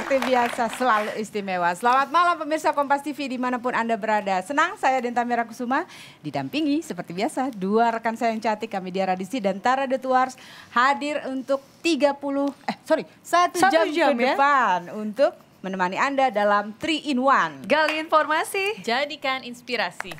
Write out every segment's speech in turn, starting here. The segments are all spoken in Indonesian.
seperti biasa selalu istimewa. Selamat malam pemirsa Kompas TV dimanapun Anda berada. Senang saya Denta Mirakusuma didampingi seperti biasa dua rekan saya yang cantik, kami Dia Radisi dan Tara The Tuars hadir untuk 1 jam ke depan untuk menemani Anda dalam 3 in 1. Gali informasi, jadikan inspirasi.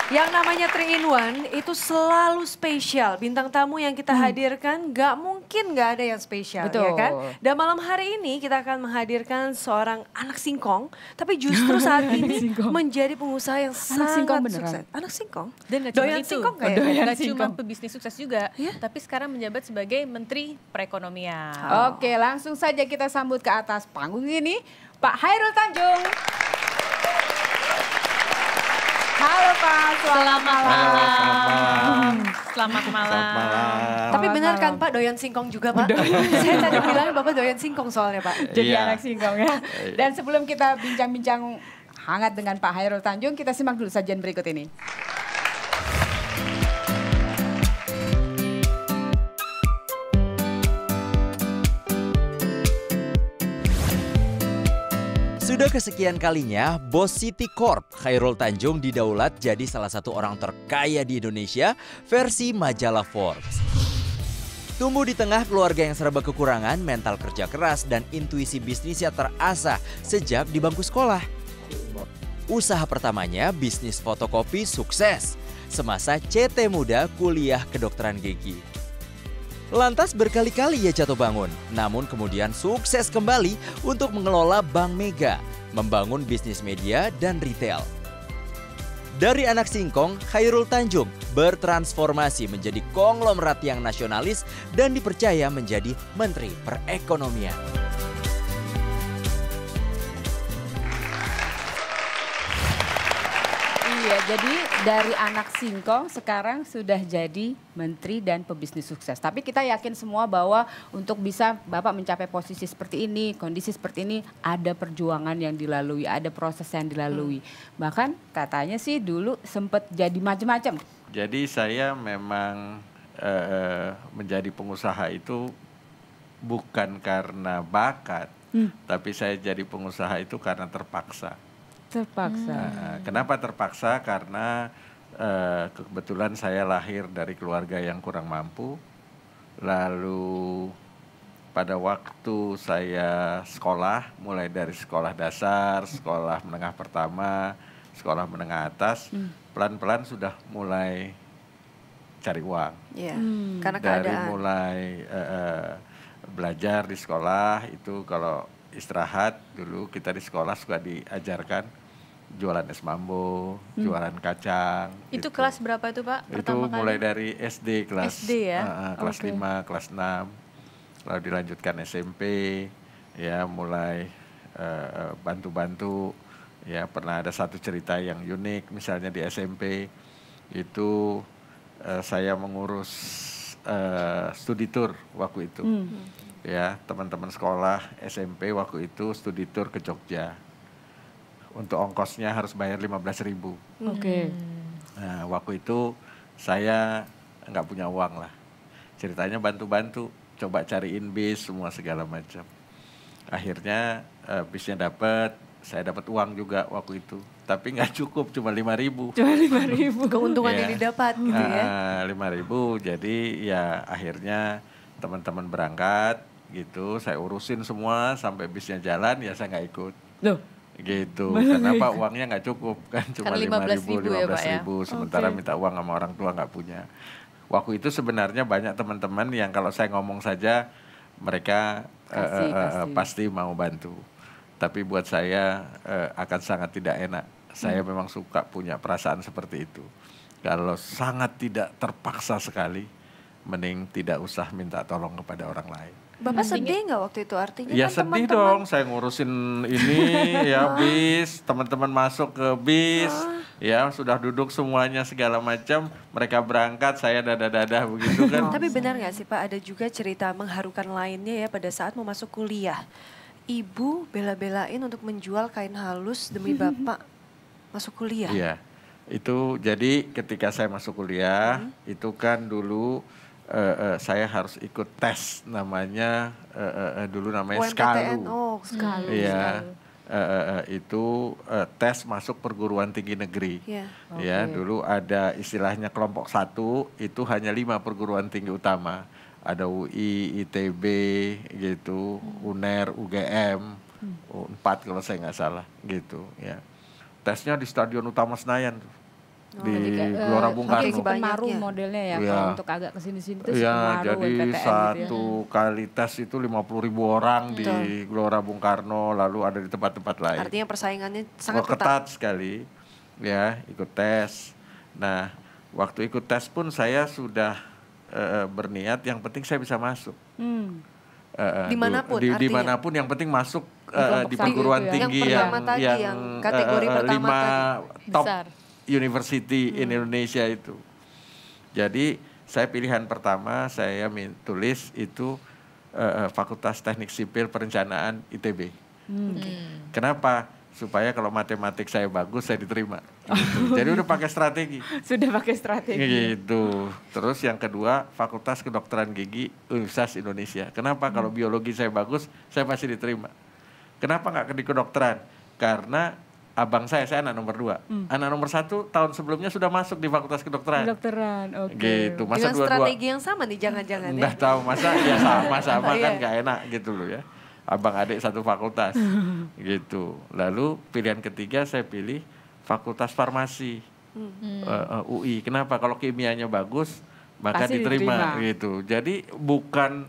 Yang namanya 3 in 1 itu selalu spesial. Bintang tamu yang kita hadirkan gak mungkin gak ada yang spesial. Betul. Ya kan? Dan malam hari ini kita akan menghadirkan seorang anak singkong. Tapi justru saat ini menjadi pengusaha yang sangat sukses. Anak singkong? Dan gak cuma itu, gak cuma pebisnis sukses juga. Tapi sekarang menjabat sebagai Menteri Perekonomian. Oke, langsung saja kita sambut ke atas panggung ini Pak Chairul Tanjung. Halo Pak, selamat malam. Selamat malam. Tapi benar kan Pak doyan singkong juga Pak? Saya tadi bilang Bapak doyan singkong soalnya Pak. Jadi anak singkong ya. Dan sebelum kita bincang-bincang hangat dengan Pak Chairul Tanjung, kita simak dulu sajian berikut ini. Sudah kesekian kalinya, Bos City Corp Chairul Tanjung didaulat jadi salah satu orang terkaya di Indonesia versi majalah Forbes. Tumbuh di tengah keluarga yang serba kekurangan, mental kerja keras dan intuisi bisnisnya terasah sejak di bangku sekolah. Usaha pertamanya bisnis fotokopi sukses semasa CT muda kuliah kedokteran gigi. Lantas berkali-kali ia jatuh bangun, namun kemudian sukses kembali untuk mengelola Bank Mega, membangun bisnis media dan retail. Dari anak singkong, Chairul Tanjung bertransformasi menjadi konglomerat yang nasionalis dan dipercaya menjadi Menteri Perekonomian. Iya, jadi dari anak singkong sekarang sudah jadi menteri dan pebisnis sukses. Tapi kita yakin semua bahwa untuk bisa Bapak mencapai posisi seperti ini, kondisi seperti ini, ada perjuangan yang dilalui, ada proses yang dilalui. Bahkan katanya sih dulu sempat jadi macam-macam. Jadi saya memang menjadi pengusaha itu bukan karena bakat, tapi saya jadi pengusaha itu karena terpaksa. Terpaksa. Kenapa terpaksa? Karena kebetulan saya lahir dari keluarga yang kurang mampu. Lalu pada waktu saya sekolah, mulai dari sekolah dasar, sekolah menengah pertama, sekolah menengah atas, pelan-pelan sudah mulai cari uang. Iya, karena dari keadaan. mulai belajar di sekolah itu kalau istirahat dulu kita di sekolah suka diajarkan jualan es mambo, jualan kacang. Itu gitu. kelas berapa itu Pak? Itu mulai dari SD kelas SD ya? Kelas 5, kelas 6. Lalu dilanjutkan SMP, ya mulai bantu-bantu. Ya pernah ada satu cerita yang unik, misalnya di SMP itu saya mengurus studi tour waktu itu. Ya teman-teman sekolah SMP waktu itu studi tour ke Jogja. Untuk ongkosnya harus bayar 15.000. Oke. Nah waktu itu saya nggak punya uang lah. Ceritanya bantu-bantu, coba cariin bis semua segala macam. Akhirnya bisnya dapat, saya dapat uang juga waktu itu. Tapi nggak cukup, cuma 5.000. Cuma 5.000. Keuntungan yang didapat gitu ya. 5.000, jadi ya akhirnya teman-teman berangkat gitu. Saya urusin semua sampai bisnya jalan, ya saya nggak ikut. Loh. Gitu, kenapa uangnya nggak cukup kan, cuma 5.000, 15.000, sementara minta uang sama orang tua nggak punya. Waktu itu sebenarnya banyak teman-teman yang kalau saya ngomong saja mereka pasti mau bantu. Tapi buat saya akan sangat tidak enak. Saya memang suka punya perasaan seperti itu. Kalau sangat tidak terpaksa sekali, mending tidak usah minta tolong kepada orang lain. Bapak sedih nggak waktu itu artinya? Ya kan sedih dong, saya ngurusin ini ya bis, teman-teman masuk ke bis, ya sudah duduk semuanya segala macam, mereka berangkat, saya dadah-dadah begitu kan. Tapi benar nggak sih Pak, ada juga cerita mengharukan lainnya ya pada saat mau masuk kuliah. Ibu bela-belain untuk menjual kain halus demi Bapak masuk kuliah. Iya, itu jadi ketika saya masuk kuliah, itu kan dulu saya harus ikut tes namanya dulu namanya UMPTN. SKALU. SKALU. Iya. Itu tes masuk perguruan tinggi negeri. Ya, dulu ada istilahnya kelompok 1 itu hanya 5 perguruan tinggi utama. Ada UI, ITB gitu, UNER, UGM, 4 kalau saya nggak salah gitu ya. Tesnya di Stadion Utama Senayan tuh. Di Gelora Bung Karno. Penaruh modelnya ya, kalau untuk agak kesini-sini itu ya, jadi PTN satu gitu ya. kali tes itu 50.000 orang di Gelora Bung Karno, lalu ada di tempat-tempat lain. Artinya persaingannya sangat ketat sekali, ya ikut tes. Nah, waktu ikut tes pun saya sudah berniat, yang penting saya bisa masuk. Dimanapun, dimanapun yang penting masuk di perguruan tinggi yang kategori pertama 5 top university in Indonesia itu. Jadi saya pilihan pertama saya tulis itu Fakultas Teknik Sipil Perencanaan ITB. Kenapa? Supaya kalau matematik saya bagus saya diterima. Gitu. Jadi udah pakai strategi. Sudah pakai strategi. Gitu. Terus yang kedua Fakultas Kedokteran Gigi Universitas Indonesia. Kenapa? Kalau biologi saya bagus saya pasti diterima. Kenapa nggak di kedokteran? Karena abang saya anak nomor 2. Anak nomor 1 tahun sebelumnya sudah masuk di Fakultas Kedokteran. Oke. Gitu. Masa dengan strategi yang sama nih, jangan-jangan ya. Nggak tahu, masa ya sama-sama kan nggak enak gitu loh ya. Abang adik satu fakultas. Gitu. Lalu pilihan ketiga saya pilih Fakultas Farmasi. UI. Kenapa? Kalau kimianya bagus, maka diterima gitu. Jadi bukan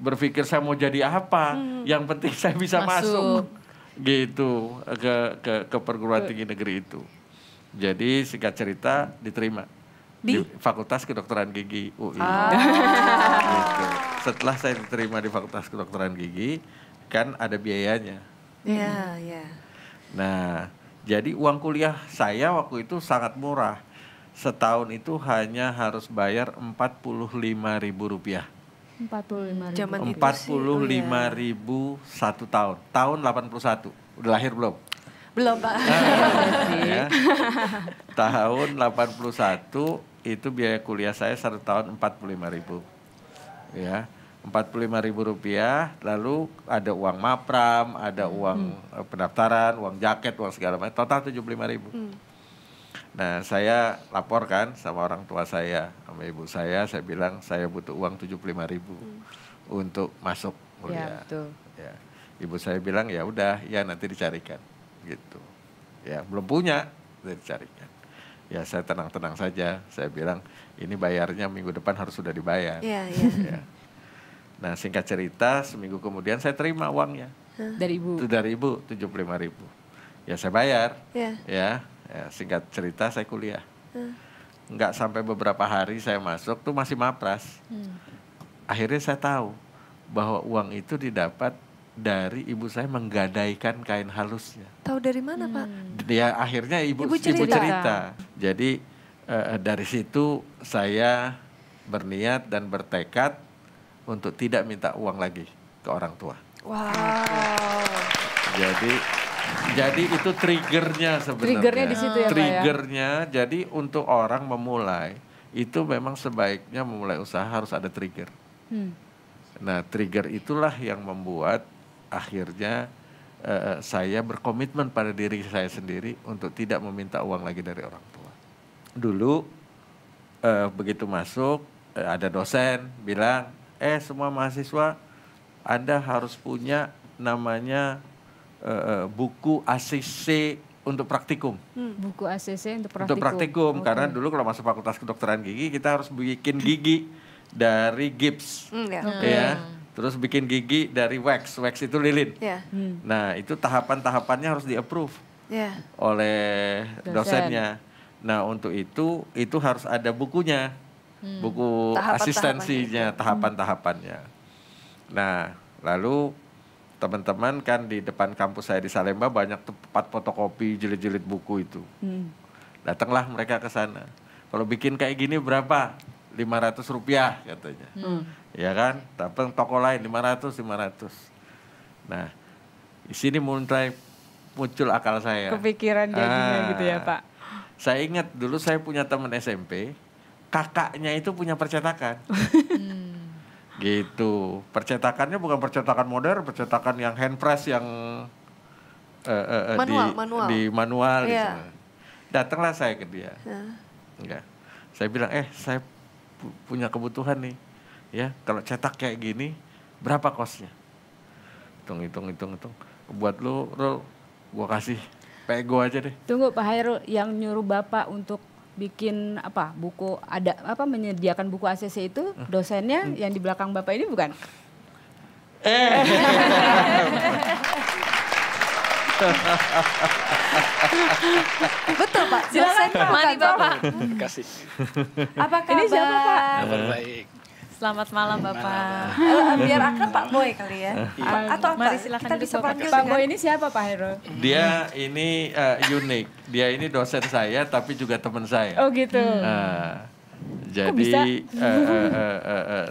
berpikir saya mau jadi apa, yang penting saya bisa masuk. Gitu ke perguruan tinggi negeri itu. Jadi singkat cerita diterima di Fakultas Kedokteran Gigi UI. Gitu. Setelah saya diterima di Fakultas Kedokteran Gigi, kan ada biayanya. Nah, jadi uang kuliah saya waktu itu sangat murah. Setahun itu hanya harus bayar Rp45.000. 45.000. 45.000 1 tahun. Tahun 81. Udah lahir belum? Belum, Pak. Ya. Tahun 81 itu biaya kuliah saya 1 tahun 45.000. Ya. Rp45.000, lalu ada uang mapram, ada uang pendaftaran, uang jaket, uang segala macam. Total 75.000. Nah, saya laporkan sama orang tua saya, sama ibu saya bilang saya butuh uang 75.000 untuk masuk kuliah. Ya. Ibu saya bilang ya udah, ya nanti dicarikan gitu. Ya, belum punya, nanti dicarikan. Ya, saya tenang-tenang saja. Saya bilang ini bayarnya minggu depan harus sudah dibayar. Ya. Nah, singkat cerita seminggu kemudian saya terima uangnya. Dari ibu? Dari ibu, 75.000. Ya, saya bayar. Ya, singkat cerita saya kuliah. Nggak sampai beberapa hari saya masuk tuh masih mapras. Akhirnya saya tahu bahwa uang itu didapat dari ibu saya menggadaikan kain halusnya. Tahu dari mana, Pak? Ya akhirnya ibu cerita. Jadi dari situ saya berniat dan bertekad untuk tidak minta uang lagi ke orang tua. Wow. Jadi itu triggernya sebenarnya. Triggernya di situ ya, Pak, ya? Triggernya, jadi untuk orang memulai, itu memang sebaiknya memulai usaha harus ada trigger. Nah, trigger itulah yang membuat akhirnya saya berkomitmen pada diri saya sendiri untuk tidak meminta uang lagi dari orang tua. Dulu begitu masuk, ada dosen bilang, semua mahasiswa Anda harus punya namanya buku ACC untuk praktikum. Buku ACC untuk praktikum. Untuk praktikum, karena dulu kalau masuk Fakultas Kedokteran Gigi kita harus bikin gigi dari gips, ya. Terus bikin gigi dari wax itu lilin. Nah, itu tahapan-tahapannya harus di-approve oleh dosennya. Nah, untuk itu harus ada bukunya, buku asistensinya, tahapan-tahapannya. Nah, lalu teman-teman kan di depan kampus saya di Salemba banyak tempat fotokopi jilid-jilid buku itu. Datanglah mereka ke sana. Kalau bikin kayak gini berapa? Rp500 katanya. Ya kan? Tapi toko lain 500. Nah, di sini mulai muncul akal saya. Kepikiran jadinya gitu ya, Pak. Saya ingat dulu saya punya teman SMP, kakaknya itu punya percetakan. Gitu. Percetakannya bukan percetakan modern, percetakan yang hand press yang di manual gitu. Datanglah saya ke dia. Enggak. Saya bilang, saya punya kebutuhan nih. Ya, kalau cetak kayak gini, berapa kosnya? Hitung. Buat lu, gua kasih pego aja deh. Tunggu Pak Hairul, yang nyuruh Bapak untuk bikin buku menyediakan buku ACC itu dosennya yang di belakang Bapak ini bukan? Betul Pak, silakan Pak. Mari Bapak. Terima kasih. Apa kabar? Ini siapa Pak? Kabar baik. Selamat malam Bapak. Biar akrab Pak Boy kali ya. Atau Mari silakan kita duduk, bisa Bapak. panggil Pak dengan Boy ini siapa Pak Hairul? Dia ini unik. Dia ini dosen saya tapi juga teman saya. Oh gitu. Jadi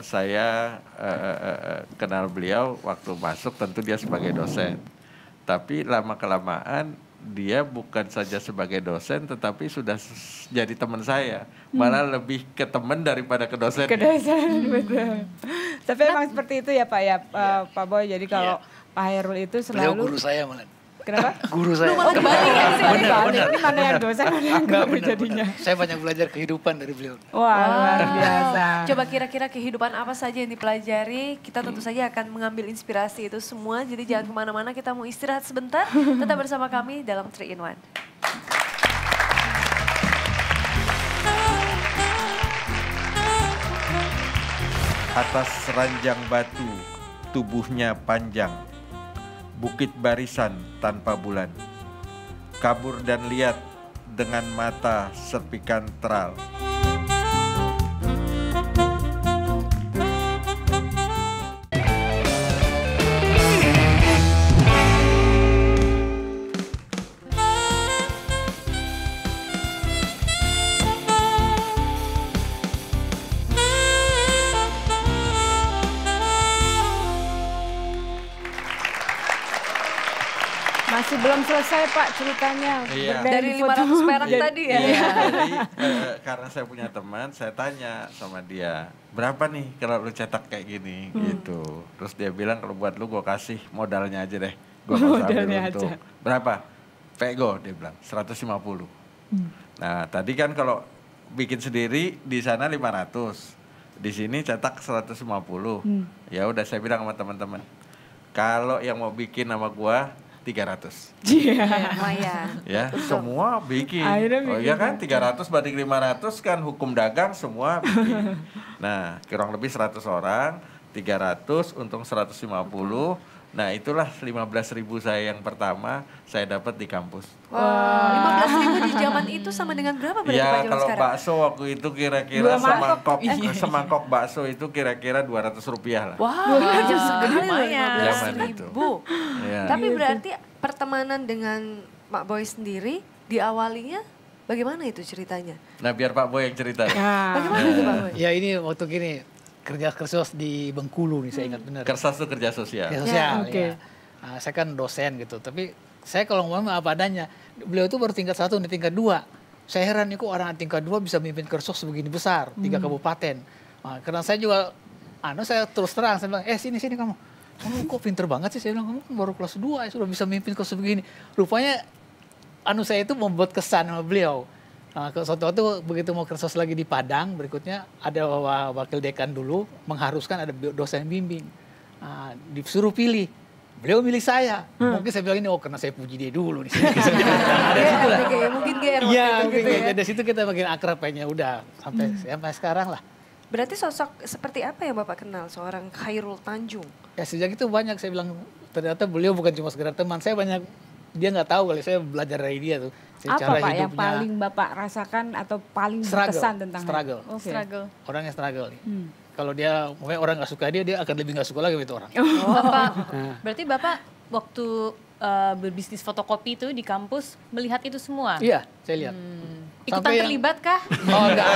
saya kenal beliau waktu masuk, tentu dia sebagai dosen. Tapi lama-kelamaan dia bukan saja sebagai dosen tetapi sudah jadi teman saya. Malah lebih ke teman daripada ke dosen. Ke dosen, betul. Tapi emang seperti itu ya Pak ya, Pak Boy. Jadi kalau Pak Hairul itu Beliau selalu... guru saya malah. Kenapa? Guru saya. Kebalikan sih. Benar. Ini mana yang dosen, mana yang guru jadinya. Saya banyak belajar kehidupan dari beliau. Wah, luar biasa. Coba kira-kira kehidupan apa saja yang dipelajari, kita tentu saja akan mengambil inspirasi itu semua. Jadi jangan kemana-mana, kita mau istirahat sebentar. Tetap bersama kami dalam 3 in 1. Atas ranjang batu, tubuhnya panjang. Bukit barisan tanpa bulan. Kabur dan lihat dengan mata serpikan teral. Masih belum selesai Pak ceritanya. Iya. Dari 500 perak tadi ya. Iya, jadi karena saya punya teman, saya tanya sama dia, berapa nih kalau lu cetak kayak gini gitu. Terus dia bilang kalau buat lu gue kasih modalnya aja deh. Gue Modalnya untuk aja. berapa? Pego dia bilang 150. Nah tadi kan kalau bikin sendiri di sana 500, di sini cetak 150. Ya udah saya bilang sama teman-teman, kalau yang mau bikin sama gua 300. Iya. Lumayan. Ya, semua bikin. Akhirnya Oh iya kan 300 banding 500 kan hukum dagang semua bikin. Nah, kurang lebih 100 orang, 300 untung 150. Nah, itulah 15.000 saya yang pertama saya dapat di kampus. Wah, 15.000 di zaman itu sama dengan berapa berarti Pak Ya, zaman kalau sekarang? bakso waktu itu kira-kira semangkok bakso itu kira-kira 200 rupiah lah. Wah, jauh sekali loh Zaman 15.000. Ya. Tapi berarti pertemanan dengan Pak Boy sendiri diawalinya bagaimana itu ceritanya? Nah, biar Pak Boy yang cerita. Bagaimana itu Pak Boy? Ya ini waktu gini, kerja kersos di Bengkulu nih saya ingat benar. Kersas itu kerja sosial. Kerja sosial, oke. ya. Nah, saya kan dosen gitu, tapi saya kalau ngomong apa adanya. Beliau itu baru tingkat 1 nih, tingkat 2. Saya heran nih kok orang tingkat 2 bisa memimpin kersos sebegini besar, 3 kabupaten. Nah, karena saya juga, saya terus terang, saya bilang, sini kamu. Kamu kok pinter banget sih, saya bilang, kamu kan baru kelas 2 ya sudah bisa memimpin kersos begini. Rupanya, saya itu membuat kesan sama beliau. Nah, suatu waktu begitu mau kersos lagi di Padang, berikutnya ada wakil dekan dulu, mengharuskan ada dosen bimbing. Nah, disuruh pilih. Beliau milih saya. Mungkin saya bilang ini, karena saya puji dia dulu. Mungkin GR Iya, gitu ya. dari situ kita makin akrab kayaknya. Udah, sampai sekarang lah. Berarti sosok seperti apa yang Bapak kenal seorang Khairul Tanjung? Ya sejak itu banyak saya bilang, ternyata beliau bukan cuma sekedar teman. Saya banyak, dia nggak tahu kali saya belajar dari dia tuh. Apa Pak yang paling Bapak rasakan atau paling berkesan tentang struggle. Okay. Struggle. Orangnya struggle nih. Kalau dia, orang nggak suka dia akan lebih nggak suka lagi itu orang. Bapak, berarti Bapak waktu berbisnis fotokopi itu di kampus melihat itu semua? Iya, saya lihat. Ikutan terlibat kah? Oh enggak.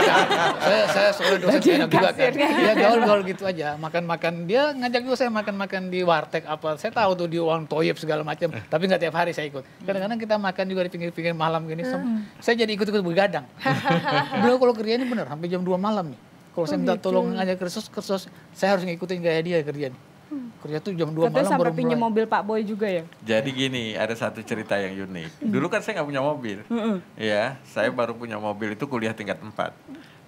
Saya soalnya dosen saya juga kan. Dia gaul-gaul gitu aja. Makan-makan, dia ngajak juga saya makan-makan di warteg apa. Saya tahu tuh di uang toyib segala macam. Tapi nggak tiap hari saya ikut. Kadang-kadang kita makan juga di pinggir-pinggir malam gini. Saya jadi ikut-ikut begadang. Beliau kalau kerja ini benar, sampai jam 2 malam nih. Kalau saya minta tolong ngajak kersos, saya harus ngikutin gaya dia kerja nih. Kerja tuh jam 2 malam sampai pinjam mobil Pak Boy juga ya? Jadi gini, ada satu cerita yang unik. Dulu kan saya nggak punya mobil. Ya, saya baru punya mobil itu kuliah tingkat 4.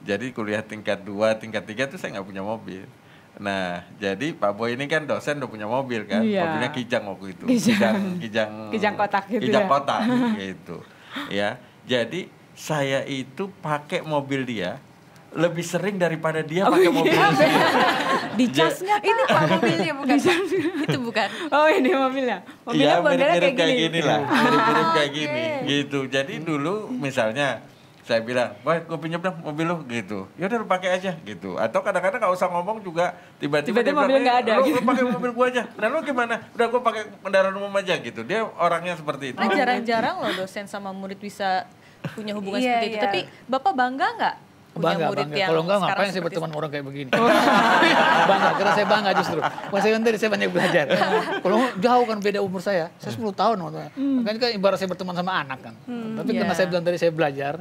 Jadi kuliah tingkat 2, tingkat 3 tuh saya nggak punya mobil. Nah, jadi Pak Boy ini kan dosen udah punya mobil kan. Mobilnya Kijang waktu itu. Kijang kotak gitu Kijang ya? kotak gitu. Ya, jadi saya itu pakai mobil dia lebih sering daripada dia pakai mobil dia. Di casnya Ini Pak mobilnya bukan? Itu bukan. Oh ini mobilnya. Mobilnya Iya, modelnya mirip-mirip kayak kayak gini. gini lah. Mirip-mirip kayak gini gitu. Jadi dulu misalnya saya bilang, "Boy, gue pinjam dong mobil lu," gitu. Ya udah lu pakai aja gitu. Atau kadang-kadang nggak usah ngomong juga tiba-tiba dia mobilnya nggak ada. Lu pakai mobil gua aja. Nah lu gimana? Udah gua pakai kendaraan umum aja gitu. Dia orangnya seperti itu. Nah, jarang-jarang loh dosen sama murid bisa punya hubungan Iya, seperti itu. iya. Tapi Bapak bangga nggak punya murid Bangga. yang Kalau enggak sekarang ngapain saya seperti berteman orang kayak begini. Bangga, karena saya bangga justru. Pas saya tadi saya banyak belajar. Kalau jauh kan beda umur saya 10 tahun waktu. Makanya kan ibarat saya berteman sama anak kan. Tapi karena saya bilang tadi saya belajar,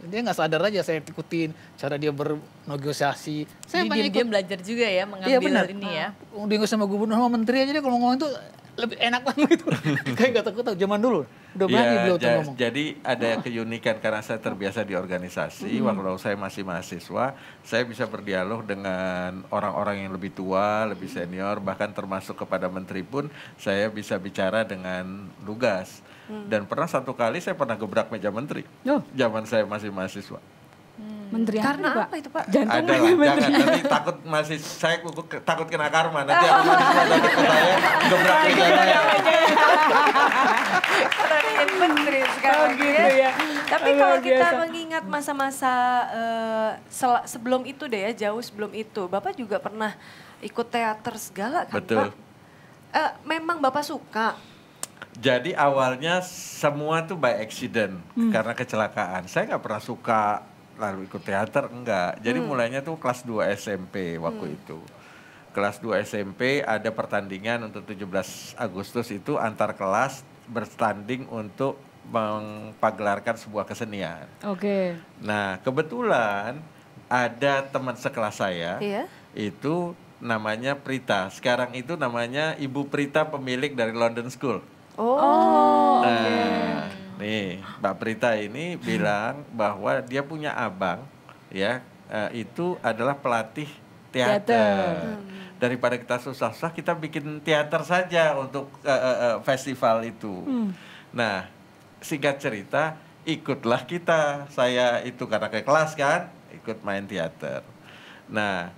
dia nggak sadar aja saya ikutin cara dia bernegosiasi. Saya Jadi banyak dia ikut. belajar juga ya Iya mengambil benar. ini ya. Dia sama gubernur sama menteri aja dia kalau ngomong itu lebih enak banget gitu. Kayak nggak takut zaman dulu. Udah berani beliau tuh ngomong. Jadi ada keunikan karena saya terbiasa di organisasi. Waktu saya masih mahasiswa, saya bisa berdialog dengan orang-orang yang lebih tua, lebih senior, bahkan termasuk kepada menteri pun saya bisa bicara dengan lugas. Dan pernah satu kali saya pernah gebrak meja menteri. Zaman saya masih mahasiswa. Menteri Karena apa apa itu Pak? Jantung Adalah, jangan nanti takut saya takut kena karma. Nanti ada mahasiswa datang ke saya gebrak meja saya. Karena ingin menteri sekarang gitu ya. Tapi kalau kita mengingat masa-masa sebelum itu deh ya, jauh sebelum itu, Bapak juga pernah ikut teater segala kan Betul. Pak? Memang Bapak suka? Jadi awalnya semua tuh by accident karena kecelakaan. Saya nggak pernah suka lalu ikut teater, enggak. Jadi mulainya tuh kelas 2 SMP waktu itu. Kelas 2 SMP ada pertandingan untuk 17 Agustus itu antar kelas bertanding untuk mengpagelarkan sebuah kesenian. Oke. Nah, kebetulan ada teman sekelas saya Iya. itu namanya Prita. Sekarang itu namanya Ibu Prita, pemilik dari London School. Oh. Nah, nih Mbak Prita ini bilang bahwa dia punya abang ya itu adalah pelatih teater. Daripada kita susah-susah kita bikin teater saja untuk festival itu. Nah, singkat cerita ikutlah kita. Saya itu karena ke kelas kan ikut main teater. Nah,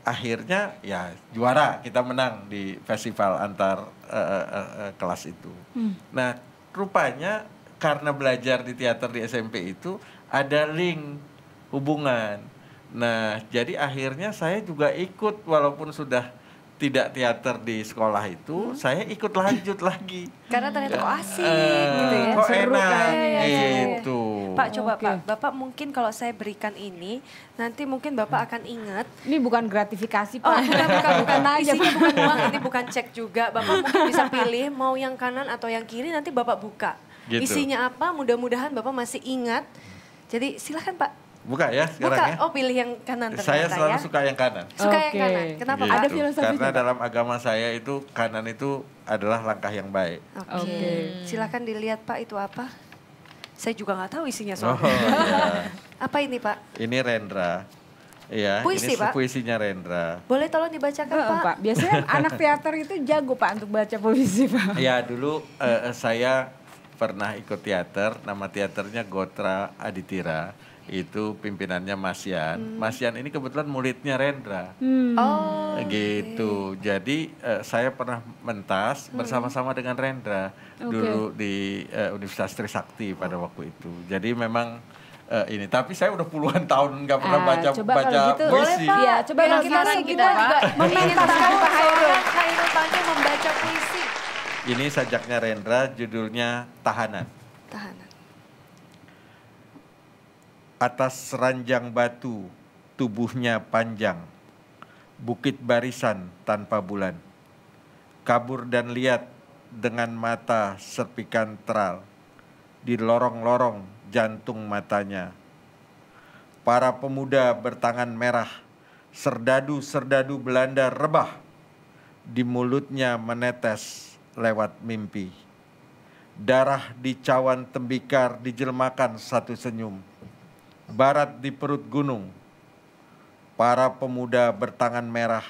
akhirnya ya juara, kita menang di festival antar kelas itu. Nah, rupanya karena belajar di teater di SMP itu ada link hubungan. Nah, jadi akhirnya saya juga ikut walaupun sudah tidak teater di sekolah itu, saya ikut lanjut lagi. Karena ternyata kok asik gitu ya. Kok Seru enak kayaknya. gitu. Pak coba Pak, Bapak mungkin kalau saya berikan ini, nanti mungkin Bapak akan ingat. Ini bukan gratifikasi Pak. Oh bukan aja, isinya Pak. bukan uang, ini bukan cek juga. Bapak mungkin bisa pilih mau yang kanan atau yang kiri, nanti Bapak buka. Gitu. Isinya apa, mudah-mudahan Bapak masih ingat. Jadi silahkan Pak. Buka ya sekarang Buka, ya. oh pilih yang kanan ternyata Saya selalu ya. suka yang kanan. Suka yang Oke. kanan, kenapa Gitu. Pak? Ada filosofinya, Karena Pak? dalam agama saya itu kanan itu adalah langkah yang baik. Oke, silakan dilihat Pak itu apa. Saya juga nggak tahu isinya Oh, soalnya. iya. Apa ini Pak? Ini Rendra. Iya, Puisi, ini Pak? puisinya Rendra. Boleh tolong dibacakan Pak? Pak, biasanya anak teater itu jago Pak untuk baca puisi Pak. Ya, dulu saya pernah ikut teater, nama teaternya Gotra Aditira. Itu pimpinannya Mas Yan. Mas Yan ini kebetulan muridnya Rendra. Oh, Gitu. Jadi saya pernah mentas bersama-sama dengan Rendra dulu di Universitas Trisakti pada waktu itu. Jadi memang ini, tapi saya udah puluhan tahun nggak pernah baca coba kalau gitu, puisi. Iya, coba Biar kita kita sekarang juga Pak. ingin Mementaskan tahu Pak Hairul. seorang Khairul Tanjung membaca puisi. Ini sajaknya Rendra, judulnya Tahanan. Tahanan. Atas ranjang batu, tubuhnya panjang, bukit barisan tanpa bulan. Kabur dan lihat dengan mata serpikan teral, di lorong-lorong jantung matanya. Para pemuda bertangan merah, serdadu-serdadu Belanda rebah, di mulutnya menetes lewat mimpi. Darah di cawan tembikar dijelmakan satu senyum. Barat di perut gunung. Para pemuda bertangan merah,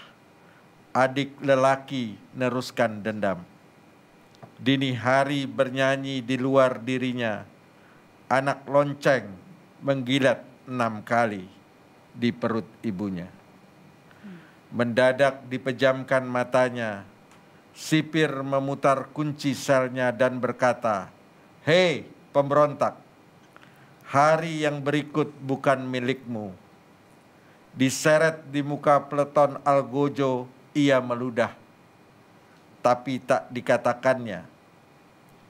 adik lelaki neruskan dendam. Dini hari bernyanyi di luar dirinya. Anak lonceng menggilat 6 kali di perut ibunya. Mendadak dipejamkan matanya. Sipir memutar kunci selnya dan berkata, "Hei pemberontak, hari yang berikut bukan milikmu." Diseret di muka peleton Algojo, ia meludah. Tapi tak dikatakannya.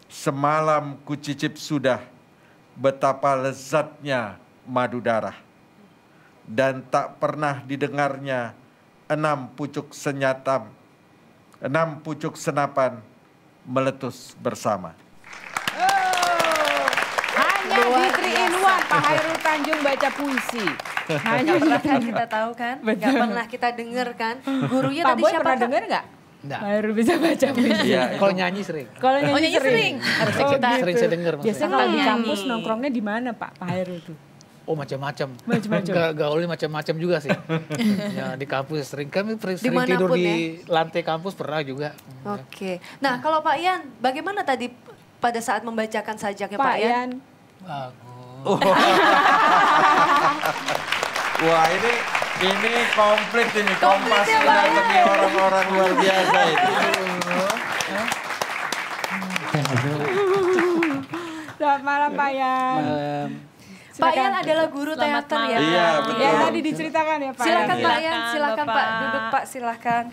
Semalam kucicip sudah betapa lezatnya madu darah. Dan tak pernah didengarnya 6 pucuk senapan meletus bersama. Hanya di 3 in 1 Pak Hairul Tanjung baca puisi. Hanya pernah kan kita tahu kan, nggak pernah kita dengar kan. Gurunya Pak tadi Boy siapa? pernah dengar nggak? Enggak. Pak Hairul bisa baca puisi. Iya, Kalau nyanyi sering. Kalau Oh nyanyi sering. Harusnya kita Sering saya dengar. biasanya kalau di kampus nongkrongnya di mana Pak Hairul tuh? Oh macam-macam. Macam-macam. Gaulnya macam-macam juga sih. Ya di kampus sering kami sering tidur Dimanapun di lantai kampus pernah juga. Oke. Nah kalau Pak Ian, bagaimana tadi pada saat membacakan sajaknya Pak Pak Ian? Ian. Bagus. Wah ini komplit ini, Kompas mendatangi orang-orang luar biasa itu. Selamat malam Pak Ian. Pak Ian adalah guru Selamat teater ya. malam. Iya, betul. Ya tadi diceritakan ya Pak Silakan Ian. Pak Ian, silakan Pak, Bapak. duduk Pak, silakan.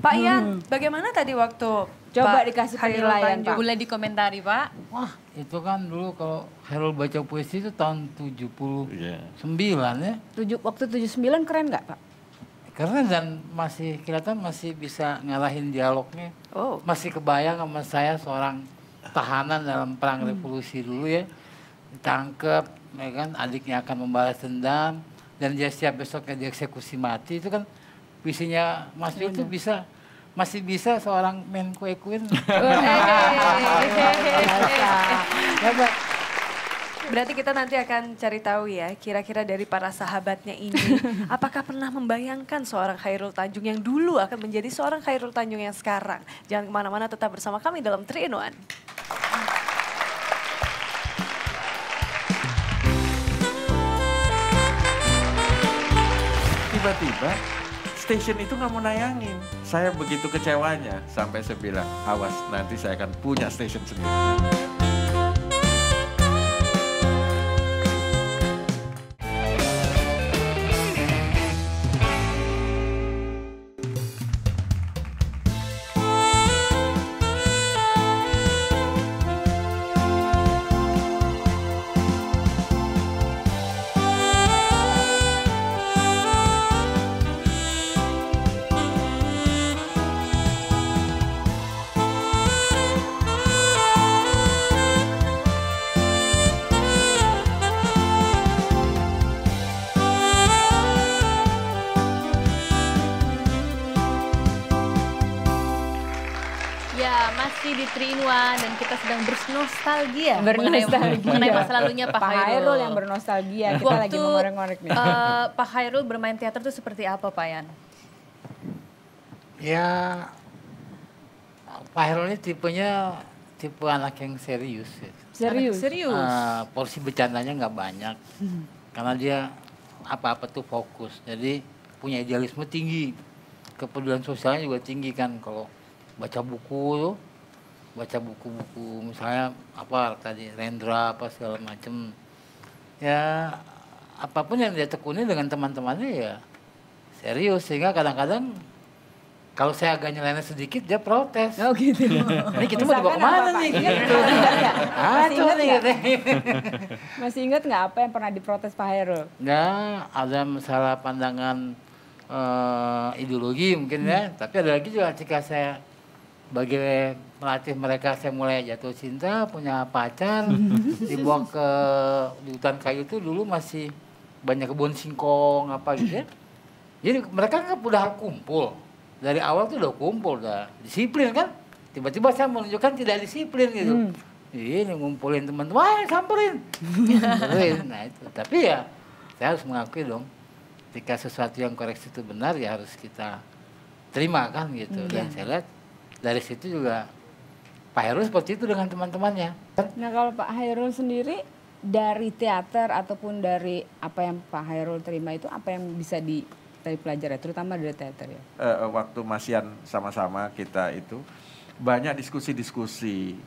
Pak Ian, bagaimana tadi waktu Coba Pak dikasih Hairul penilaian, Tanjung? Pak. Boleh dikomentari Pak. Wah, itu kan dulu kalau Hairul baca puisi itu tahun 79 ya. Waktu 79 keren nggak Pak? Keren dan masih kelihatan masih bisa ngalahin dialognya. Oh. Masih kebayang sama saya seorang tahanan dalam perang revolusi dulu ya. Ditangkep, ya kan, adiknya akan membalas dendam dan dia siap besoknya dieksekusi mati. Itu kan puisinya Mas Yul itu masih bisa seorang main kue-kuen. Berarti kita nanti akan cari tahu ya, kira-kira dari para sahabatnya ini, apakah pernah membayangkan seorang Hairul Tanjung yang dulu akan menjadi seorang Hairul Tanjung yang sekarang. Jangan kemana-mana, tetap bersama kami dalam 3 in 1. Tiba-tiba stasiun itu nggak mau nayangin. Saya begitu kecewanya sampai saya bilang, awas nanti saya akan punya stasiun sendiri. Ya, masih di 3 in 1 dan kita sedang bernostalgia Bernostalgia. mengenai masa lalunya Pak Hairul. yang bernostalgia. Kita lagi mengorek-ngorek nih. Pak Hairul bermain teater itu seperti apa Pak Ian? Ya, Pak Hairul ini tipenya tipe anak yang serius. Ya. Serius. Serius. Porsi bercandanya nggak banyak karena dia apa-apa tuh fokus. Jadi punya idealisme tinggi, kepedulian sosialnya juga tinggi kan. Kalau baca buku misalnya apa tadi Rendra apa segala macem, ya apapun yang dia tekuni dengan teman-temannya ya serius, sehingga kadang-kadang Kalau saya agak nyeleneh sedikit, dia protes. Oh gitu. Ini kita mau dibawa kemana nih? Gitu. Masih ingat nggak apa yang pernah diprotes Pak Hairul? Nggak, ada masalah pandangan ideologi mungkin ya. Tapi ada lagi juga ketika saya sebagai melatih mereka, saya mulai jatuh cinta, punya pacar, dibawa di hutan kayu itu dulu masih banyak kebun singkong apa gitu ya. Jadi mereka kan udah kumpul. Dari awal tuh udah kumpul, udah disiplin kan. Tiba-tiba saya menunjukkan tidak disiplin gitu. Ini ngumpulin teman-teman, wah samperin. Nah itu, tapi ya saya harus mengakui dong. Ketika sesuatu yang koreksi itu benar ya harus kita terima kan gitu. Dan saya lihat dari situ juga Pak Hairul seperti itu dengan teman-temannya. Nah kalau Pak Hairul sendiri dari teater ataupun dari apa yang Pak Hairul terima itu apa yang bisa dari pelajar ya, terutama dari teater ya? Waktu Masian sama-sama kita itu banyak diskusi-diskusi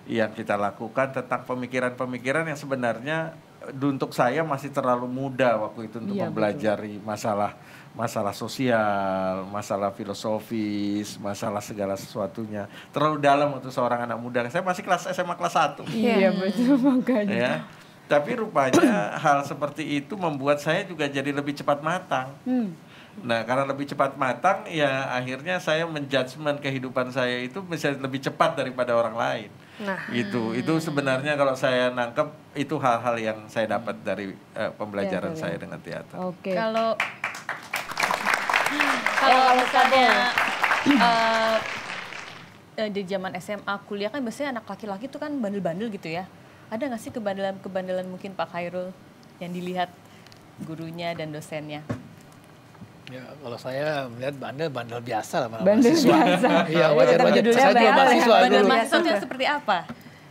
yang kita lakukan tentang pemikiran-pemikiran yang sebenarnya untuk saya masih terlalu muda waktu itu untuk mempelajari masalah sosial, masalah filosofis, masalah segala sesuatunya. Terlalu dalam untuk seorang anak muda. Saya masih SMA kelas 1. Iya betul makanya. Ya. Tapi rupanya hal seperti itu membuat saya juga jadi lebih cepat matang. Nah, karena lebih cepat matang, ya akhirnya saya menjudgment kehidupan saya itu bisa lebih cepat daripada orang lain. Nah, itu sebenarnya kalau saya nangkep itu hal-hal yang saya dapat dari pembelajaran saya dengan teater. Oke. Kalau misalnya di zaman SMA kuliah kan biasanya anak laki-laki tuh kan bandel-bandel gitu ya. Ada nggak sih kebandelan mungkin Pak Hairul yang dilihat gurunya dan dosennya? Ya, kalau saya melihat bandel biasa lah. Bandel biasa. Iya, wajar-wajar. Saya juga mahasiswa bandel dulu. mahasiswa seperti apa?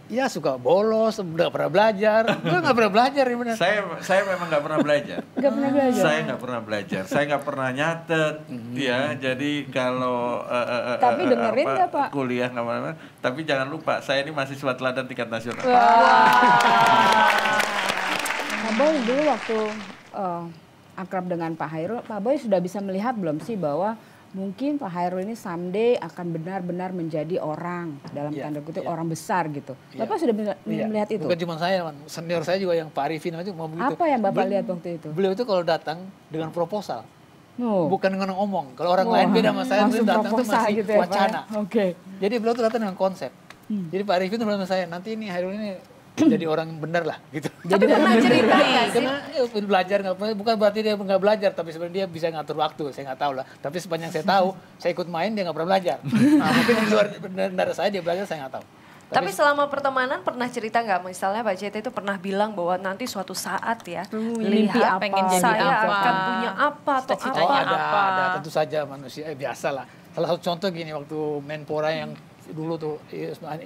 Ya, suka bolos, nggak pernah belajar. Gue nggak pernah belajar, ya benar. Saya memang nggak pernah belajar. Nggak pernah belajar? Saya nggak pernah belajar. Saya nggak pernah nyatet. Ya, jadi kalau tapi dengerin nggak Pak? Kuliah nggak pernah. Tapi jangan lupa, saya ini mahasiswa teladan tingkat nasional. Pak Boy dulu waktu akrab dengan Pak Hairul, Pak Boy sudah bisa melihat belum sih bahwa mungkin Pak Hairul ini someday akan benar-benar menjadi orang dalam tanda kutip orang besar gitu. Bapak sudah melihat itu? Bukan cuma saya, man. Senior saya juga yang Pak Arifin aja mau begitu. Apa yang Bapak lihat waktu itu? Beliau itu kalau datang dengan proposal, bukan dengan ngomong. Kalau orang lain beda sama saya, beliau datang itu masih gitu ya, wacana. Jadi beliau tuh datang dengan konsep. Jadi Pak Arifin itu bilang sama saya, nanti ini Hairul ini jadi orang yang benar lah gitu. Jadi pernah cerita nggak sih? Karena belajar bukan berarti dia nggak belajar, tapi sebenarnya dia bisa ngatur waktu. Saya nggak tahu lah. Tapi sepanjang saya tahu, saya ikut main dia nggak pernah belajar. Nah, mungkin di luar dari saya dia belajar, saya nggak tahu. Tapi selama pertemanan pernah cerita nggak, misalnya Pak JT itu pernah bilang bahwa nanti suatu saat ya, lihat pengen jadi saya apa, akan punya apa atau apa. Ada tentu saja manusia biasa lah. Salah satu contoh gini, waktu Menpora yang dulu tuh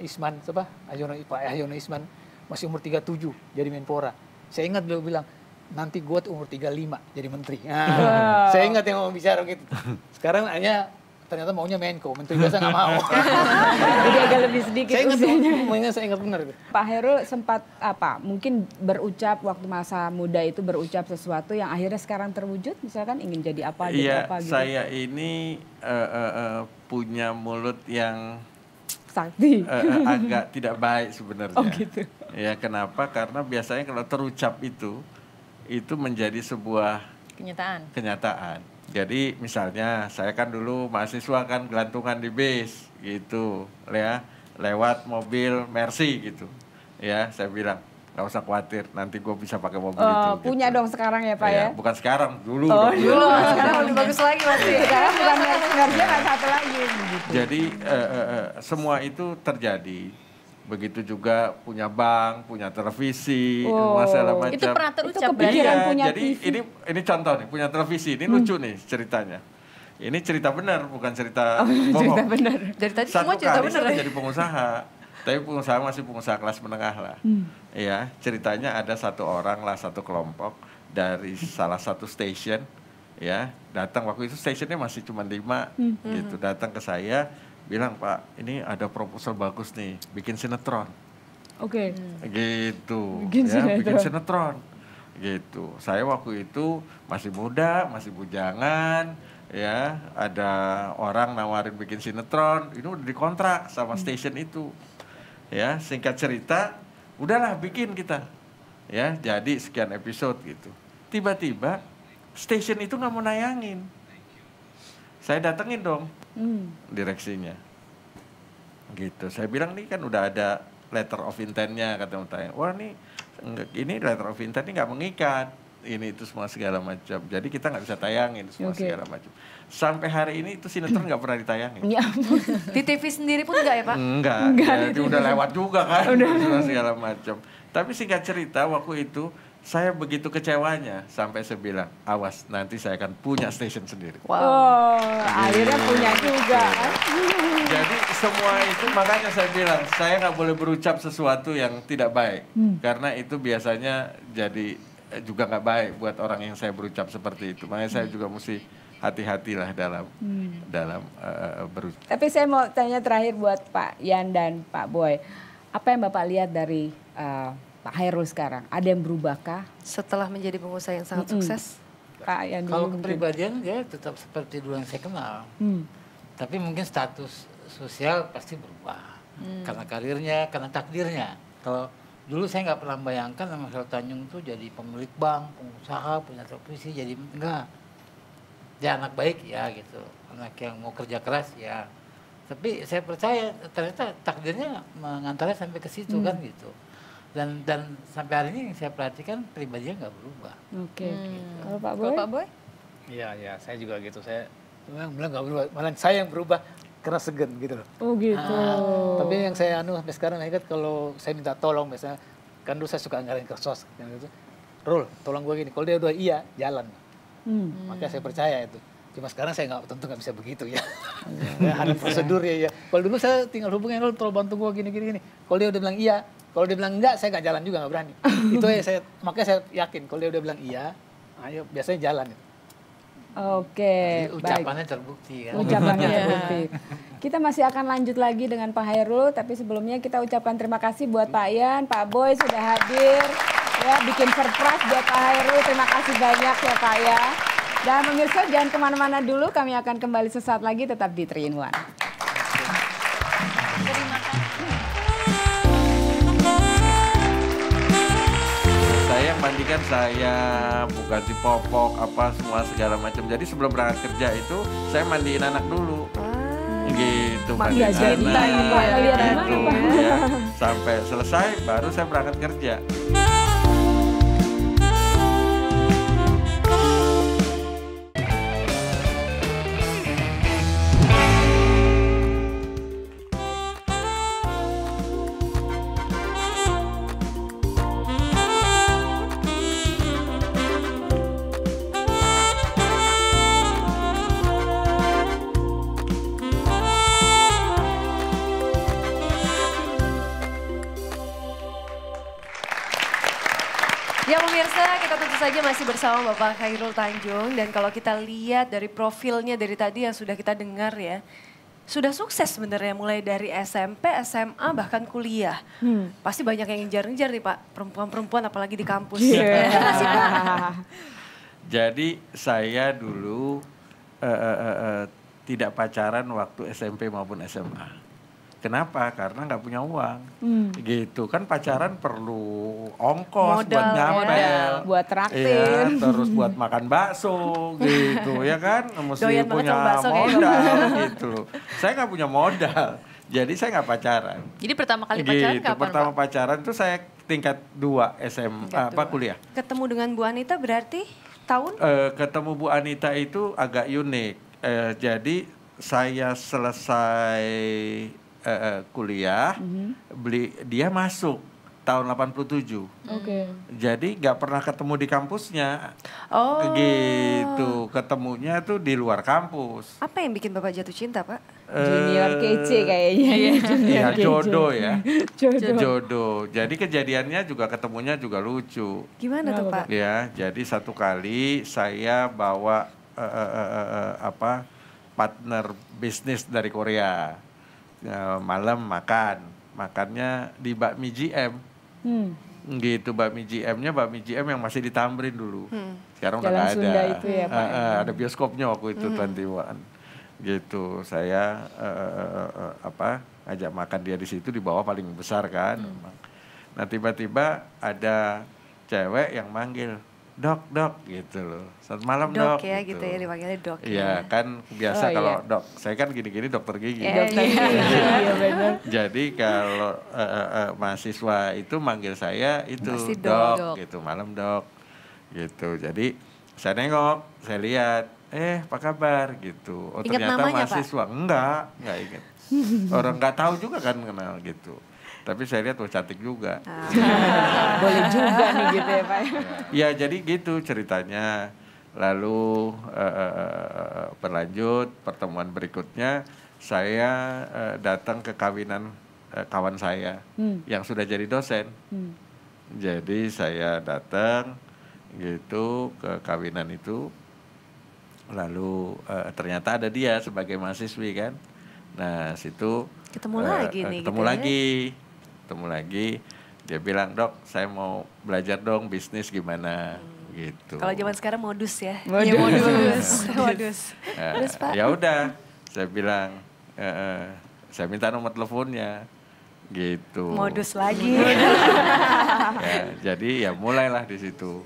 Isman, siapa? Pak Ahyono Isman masih umur 37 jadi Menpora. Saya ingat beliau bilang, nanti gue tuh umur 35 jadi menteri. Nah, saya ingat yang mau bicara gitu. Sekarang hanya ternyata maunya Menko, menteri biasa nggak mau. Jadi agak lebih sedikit usianya. Saya ingat benar. Pak Hairul sempat mungkin berucap waktu masa muda itu berucap sesuatu yang akhirnya sekarang terwujud, misalkan ingin jadi apa gitu apa gitu. Saya ini punya mulut yang sakti. Agak tidak baik sebenarnya. Oh gitu. Ya kenapa? Karena biasanya kalau terucap itu menjadi sebuah kenyataan. Jadi misalnya saya kan dulu mahasiswa kan gelantungan di bis gitu, ya lewat mobil Mercy gitu, ya saya bilang nggak usah khawatir, nanti gue bisa pakai mobil itu. Punya gitu. dong sekarang ya Pak ya? Bukan sekarang, dulu. Dulu, sekarang lebih bagus lagi masih. Sekarang bukan Mercy nggak satu lagi. Gitu. Jadi semua itu terjadi. Begitu juga punya bank, punya televisi, masalah macam. Itu pernah terucap. Itu kepikiran punya jadi TV. ini contoh nih, punya televisi. Ini lucu nih ceritanya. Ini cerita benar, bukan cerita bohong. Cerita benar. Dari tadi Satu semua cerita kali benar saya ya. jadi pengusaha. Tapi pengusaha masih pengusaha kelas menengah lah. Ya, ceritanya ada satu orang lah, satu kelompok dari salah satu stasiun, ya datang waktu itu stasiunnya masih cuma 5 gitu, datang ke saya. Bilang, Pak, ini ada proposal bagus nih, bikin sinetron. Oke. Gitu, Bikin sinetron. Gitu. Saya waktu itu masih muda, masih bujangan, ya ada orang nawarin bikin sinetron, ini udah dikontrak sama station itu. Ya, singkat cerita, udahlah bikin kita. Ya, jadi sekian episode gitu. Tiba-tiba station itu nggak mau nayangin. Saya datengin dong direksinya. Gitu. Saya bilang nih kan udah ada letter of intent-nya, kata tayang. Wah ini letter of intent ini nggak mengikat. Ini itu semua segala macam. Jadi kita nggak bisa tayangin semua segala macam. Sampai hari ini itu sinetron nggak pernah ditayangin. Di TV sendiri pun nggak ya Pak? Enggak. Jadi udah lewat juga kan. Semua segala macam. Tapi singkat cerita waktu itu saya begitu kecewanya sampai saya bilang, awas nanti saya akan punya station sendiri. Wow. Akhirnya punya juga. Jadi semua itu makanya saya bilang saya nggak boleh berucap sesuatu yang tidak baik karena itu biasanya jadi juga nggak baik buat orang yang saya berucap seperti itu. Makanya saya juga mesti hati-hatilah dalam berucap. Tapi saya mau tanya terakhir buat Pak Yan dan Pak Boy, apa yang Bapak lihat dari Pak Khairul sekarang? Ada yang berubahkah setelah menjadi pengusaha yang sangat sukses? Pak Yan dulu Kalau mungkin. kepribadian dia tetap seperti dulu yang saya kenal. Tapi mungkin status sosial pasti berubah. Karena karirnya, karena takdirnya. Kalau dulu saya nggak pernah bayangkan nama Khairul Tanjung itu jadi pemilik bank, pengusaha, punya televisi, jadi enggak. Dia anak baik ya gitu. Anak yang mau kerja keras ya. Tapi saya percaya ternyata takdirnya mengantarnya sampai ke situ kan gitu. Dan sampai hari ini yang saya perhatikan pribadinya nggak berubah. Oke. Kalau Pak Boy? Kalau Pak Boy? Iya, saya juga gitu. Saya memang bilang nggak berubah, malah saya yang berubah karena segen gitu loh. Oh gitu. Tapi yang saya sampai sekarang ingat kalau saya minta tolong biasanya, kan dulu saya suka ngarahin ke sos gitu. Rul, tolong gue gini. Kalau dia udah iya, jalan. Makanya saya percaya itu. Cuma sekarang saya tentu nggak bisa begitu ya. Ada prosedur ya. Kalau dulu saya tinggal hubungin, Rul, tolong bantu gue gini. Kalau dia udah bilang iya, kalau dia bilang enggak, saya nggak jalan juga, nggak berani. Itu ya makanya saya yakin kalau dia udah bilang iya, ayo biasanya jalan. Oke, Jadi ucapannya terbukti kan. Ucapannya terbukti. Kita masih akan lanjut lagi dengan Pak Khairul, tapi sebelumnya kita ucapkan terima kasih buat Pak Yan, Pak Boy sudah hadir, ya bikin surprise buat Pak Khairul. Terima kasih banyak ya Pak ya. Dan pemirsa jangan kemana-mana dulu, kami akan kembali sesaat lagi, tetap di 3 in 1. Saya mandikan saya, ganti popok, apa semua segala macam. Jadi sebelum berangkat kerja itu saya mandiin anak dulu. Gitu, mandiin anak. Gitu, ya. Sampai selesai baru saya berangkat kerja. Ya pemirsa, kita tentu saja masih bersama Bapak Khairul Tanjung. Dan kalau kita lihat dari profilnya dari tadi yang sudah kita dengar ya. Sudah sukses sebenarnya mulai dari SMP, SMA, bahkan kuliah. Pasti banyak yang ngejar-ngejar nih Pak, perempuan-perempuan apalagi di kampus. Jadi saya dulu tidak pacaran waktu SMP maupun SMA. Kenapa? Karena nggak punya uang. Gitu kan, pacaran perlu ongkos buat ngapel, buat traktir, ya, terus buat makan bakso gitu ya kan, mesti punya modal gitu. Saya nggak punya modal, jadi saya nggak pacaran. Jadi pertama kali pacaran gitu. kapan, Pertama Pak? pacaran tuh saya tingkat 2 kuliah. Ketemu dengan Bu Anita berarti tahun? Ketemu Bu Anita itu agak unik. Jadi saya selesai kuliah, dia masuk tahun 87. Jadi nggak pernah ketemu di kampusnya. Gitu, ketemunya tuh di luar kampus. Apa yang bikin Bapak jatuh cinta Pak? Junior kece kayaknya. Iya, jodoh ya. Jodoh. Jadi kejadiannya juga ketemunya juga lucu. Gimana tuh Pak? Ya, jadi satu kali saya bawa partner bisnis dari Korea. Malam makannya di bakmi GM. Gitu, bakmi GM-nya bakmi GM yang masih di Tamrin dulu. Sekarang udah Jalan nggak ada. Sunda itu ya, Pak. Ada bioskopnya waktu itu 21. Gitu, saya ajak makan dia di situ, di bawah paling besar kan. Nah tiba-tiba ada cewek yang manggil, dok gitu loh. Selamat malam dok. Dok ya gitu ya, dipanggilnya dok. Iya kan biasa kalau dok, saya kan gini-gini dokter gigi. Iya benar. Jadi kalau mahasiswa itu manggil saya itu Pasti dok gitu, malam dok gitu. Jadi saya nengok, saya lihat, apa kabar gitu. Oh Ingat ternyata namanya, mahasiswa. Enggak ingat. Orang nggak tahu juga kan kenal gitu. Tapi saya lihat cantik juga. Boleh juga nih gitu ya Pak. Ya jadi gitu ceritanya. Lalu berlanjut pertemuan berikutnya saya datang ke kawinan kawan saya yang sudah jadi dosen. Jadi saya datang gitu ke kawinan itu. Lalu ternyata ada dia sebagai mahasiswi kan. Nah situ ketemu lagi nih. Ketemu lagi, dia bilang, dok saya mau belajar dong bisnis gimana gitu. Kalau zaman sekarang modus ya. Modus. Ya udah, saya bilang, saya minta nomor teleponnya gitu. Modus lagi. Jadi ya mulailah di situ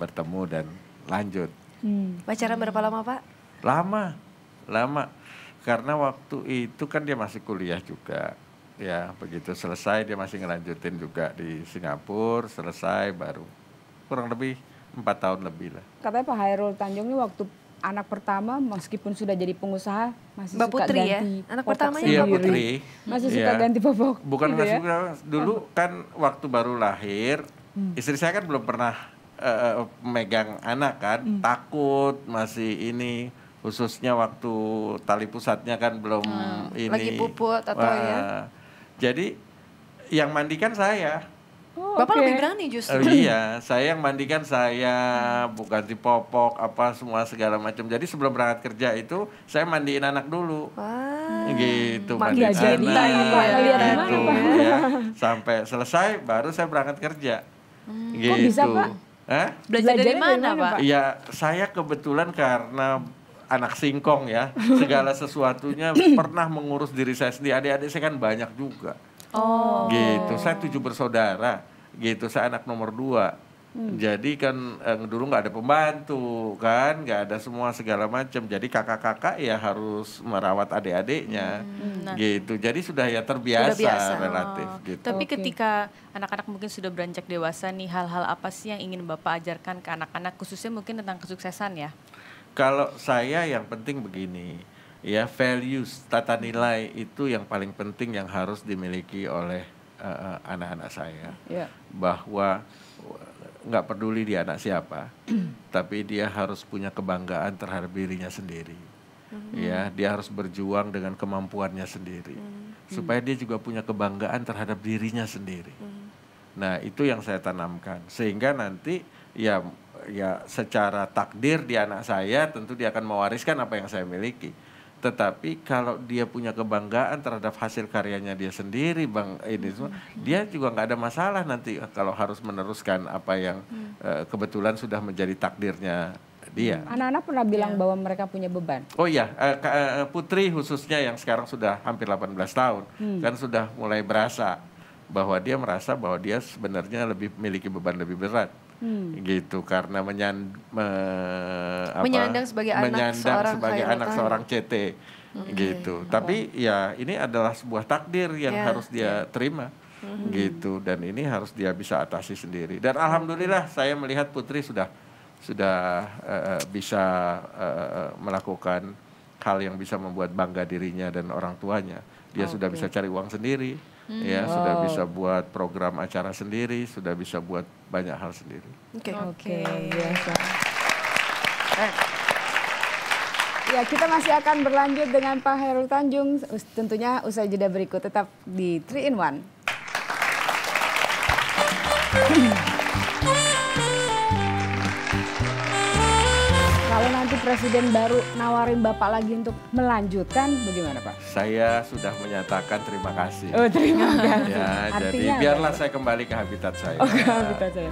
bertemu dan lanjut. Pacaran berapa lama Pak? Lama. Karena waktu itu kan dia masih kuliah juga. Ya begitu selesai dia masih ngelanjutin juga di Singapura, selesai baru kurang lebih 4 tahun lebih lah. Katanya Pak Khairul Tanjung ini waktu anak pertama meskipun sudah jadi pengusaha masih Mbak suka Putri ganti ya? Anak popok pertamanya sendiri. Mbak Putri? Masih suka ganti popok. Bukan gitu masih ya? dulu kan waktu baru lahir, istri saya kan belum pernah megang anak kan, takut masih ini. Khususnya waktu tali pusatnya kan belum ini. Lagi puput atau ya? Jadi yang mandikan saya. Bapak lebih berani justru. Iya, saya yang mandikan saya, ganti popok, apa semua segala macam. Jadi sebelum berangkat kerja itu saya mandiin anak dulu. Wah. Gitu, mandiin anak. Gitu, ya. Sampai selesai baru saya berangkat kerja. Gitu. Kok bisa, Pak? Belajar dari mana Pak? Iya, saya kebetulan karena anak singkong ya, segala sesuatunya pernah mengurus diri saya sendiri. Adik-adik saya kan banyak juga. Gitu, saya 7 bersaudara. Gitu, saya anak nomor 2. Jadi kan dulu nggak ada pembantu kan, nggak ada semua segala macam. Jadi kakak-kakak ya harus merawat adik-adiknya. Gitu, jadi sudah ya terbiasa relatif. Gitu. Tapi ketika anak-anak mungkin sudah beranjak dewasa nih, hal-hal apa sih yang ingin Bapak ajarkan ke anak-anak, khususnya mungkin tentang kesuksesan ya? Kalau saya yang penting begini, ya values, tata nilai itu yang paling penting yang harus dimiliki oleh anak-anak saya. Bahwa nggak peduli dia anak siapa, tapi dia harus punya kebanggaan terhadap dirinya sendiri. Ya, dia harus berjuang dengan kemampuannya sendiri, supaya dia juga punya kebanggaan terhadap dirinya sendiri. Nah, itu yang saya tanamkan, sehingga nanti ya secara takdir di anak saya tentu dia akan mewariskan apa yang saya miliki. Tetapi kalau dia punya kebanggaan terhadap hasil karyanya dia sendiri, semua, dia juga nggak ada masalah nanti kalau harus meneruskan apa yang kebetulan sudah menjadi takdirnya dia. Anak-anak pernah bilang bahwa mereka punya beban. Oh iya, Putri khususnya yang sekarang sudah hampir 18 tahun, kan sudah mulai berasa bahwa dia merasa bahwa dia sebenarnya lebih memiliki beban lebih berat. Gitu, karena menyandang sebagai anak seorang CT gitu. Tapi ya ini adalah sebuah takdir yang harus dia terima gitu, dan ini harus dia bisa atasi sendiri. Dan alhamdulillah saya melihat Putri sudah bisa melakukan hal yang bisa membuat bangga dirinya dan orang tuanya. Dia sudah bisa cari uang sendiri. Ya, sudah bisa buat program acara sendiri, sudah bisa buat banyak hal sendiri. Oke, biasa. Ya, kita masih akan berlanjut dengan Pak Khairul Tanjung, tentunya usai jeda berikut. Tetap di 3 in 1. Kalau nanti Presiden baru nawarin Bapak lagi untuk melanjutkan, bagaimana Pak? Saya sudah menyatakan terima kasih. Oh, terima kasih. Ya, jadi biarlah saya kembali ke habitat saya. Oh, ke habitat saya.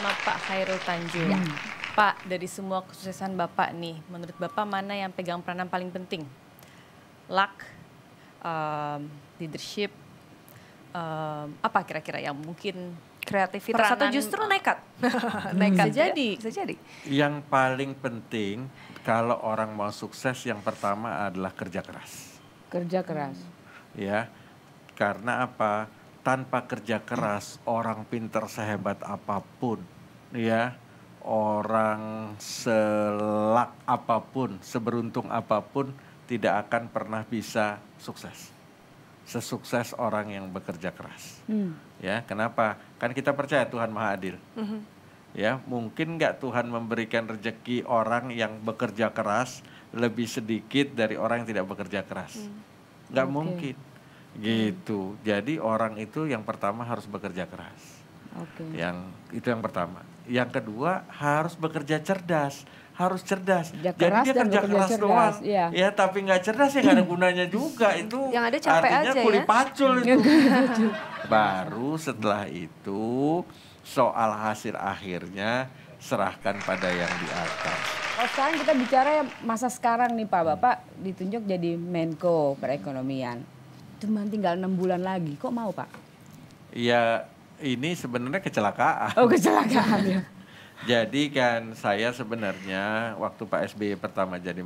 bersama Pak Chairul Tanjung. Ya. Pak, dari semua kesuksesan Bapak nih, menurut Bapak mana yang pegang peranan paling penting? Luck, leadership, apa kira-kira yang mungkin kreativitas atau justru nekat? Nekat bisa jadi. Bisa jadi. Yang paling penting kalau orang mau sukses yang pertama adalah kerja keras. Kerja keras. Ya, karena apa? Tanpa kerja keras, orang pinter sehebat apapun, ya, orang selak apapun, seberuntung apapun, tidak akan pernah bisa sukses. Sesukses orang yang bekerja keras. Ya, kenapa? Kan kita percaya Tuhan Maha Adil. Ya, mungkin nggak Tuhan memberikan rezeki orang yang bekerja keras lebih sedikit dari orang yang tidak bekerja keras? Nggak mungkin. Gitu. Jadi orang itu yang pertama harus bekerja keras. Itu yang pertama. Yang kedua harus bekerja cerdas. Harus cerdas. Jadi dia kerja keras doang. Ya, tapi nggak cerdas ya nggak ada gunanya juga. Itu yang ada capek artinya aja kuli ya. pacul itu. Baru setelah itu soal hasil akhirnya serahkan pada yang di atas. Oh, sekarang kita bicara masa sekarang nih Pak. Bapak ditunjuk jadi Menko Perekonomian. Cuma tinggal 6 bulan lagi, kok mau Pak? Ya ini sebenarnya kecelakaan. Oh, kecelakaan ya. Jadi kan saya sebenarnya waktu Pak SBY pertama jadi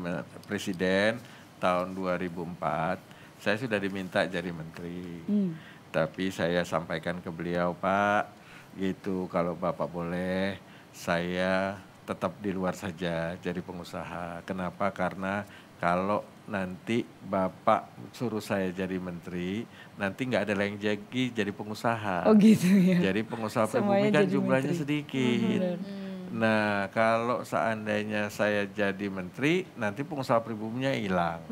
presiden tahun 2004, saya sudah diminta jadi menteri. Tapi saya sampaikan ke beliau, Pak, gitu kalau Bapak boleh saya tetap di luar saja jadi pengusaha. Kenapa? Karena kalau nanti Bapak suruh saya jadi menteri, nanti nggak ada yang jadi pengusaha. Oh gitu ya. Jadi pengusaha pribumi kan jumlahnya sedikit. Nah kalau seandainya saya jadi menteri, nanti pengusaha pribuminya hilang.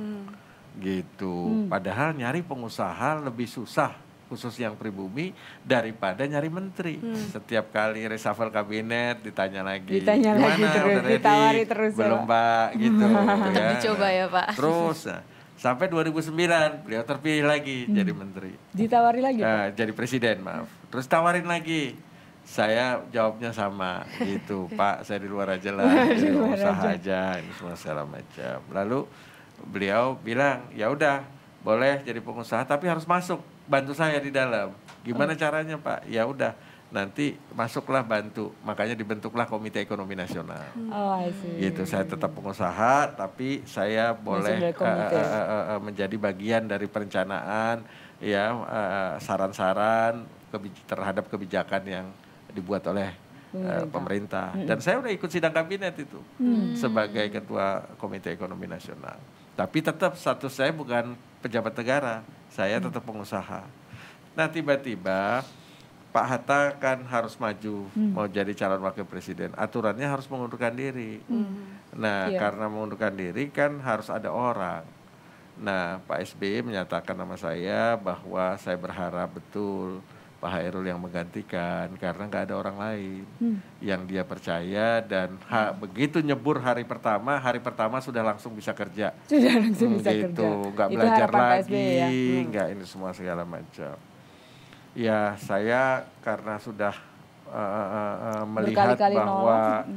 Gitu. Padahal nyari pengusaha lebih susah, khusus yang pribumi, daripada nyari menteri. Setiap kali reshuffle kabinet ditanya lagi. Gimana, terus, udah ready? Ditawari terus. Belum Pak, gitu. Tetap dicoba ya Pak. Terus, sampai 2009 beliau terpilih lagi jadi menteri. Ditawari lagi jadi presiden, maaf. Terus tawarin lagi. Saya jawabnya sama, gitu. Pak, saya di luar aja lah, jadi usaha aja, ini semua segala macam. Lalu beliau bilang, ya udah, boleh jadi pengusaha, tapi harus masuk. Bantu saya di dalam. Gimana caranya Pak? Ya udah, nanti masuklah bantu. Makanya dibentuklah Komite Ekonomi Nasional. Oh, I see. Gitu, saya tetap pengusaha, tapi saya boleh menjadi bagian dari perencanaan, ya, saran-saran terhadap kebijakan yang dibuat oleh pemerintah. Dan saya udah ikut sidang kabinet itu sebagai ketua Komite Ekonomi Nasional. Tapi tetap status saya bukan pejabat negara, saya tetap pengusaha. Nah tiba-tiba Pak Hatta kan harus maju, mau jadi calon wakil presiden. Aturannya harus mengundurkan diri. Nah karena mengundurkan diri kan harus ada orang. Nah Pak SBY menyatakan nama saya bahwa saya berharap betul Pak Chairul yang menggantikan karena nggak ada orang lain yang dia percaya dan begitu nyebur hari pertama sudah langsung bisa kerja. Sudah langsung bisa gitu, kerja. nggak belajar lagi, nggak ini semua segala macam. Ya saya karena sudah melihat bahwa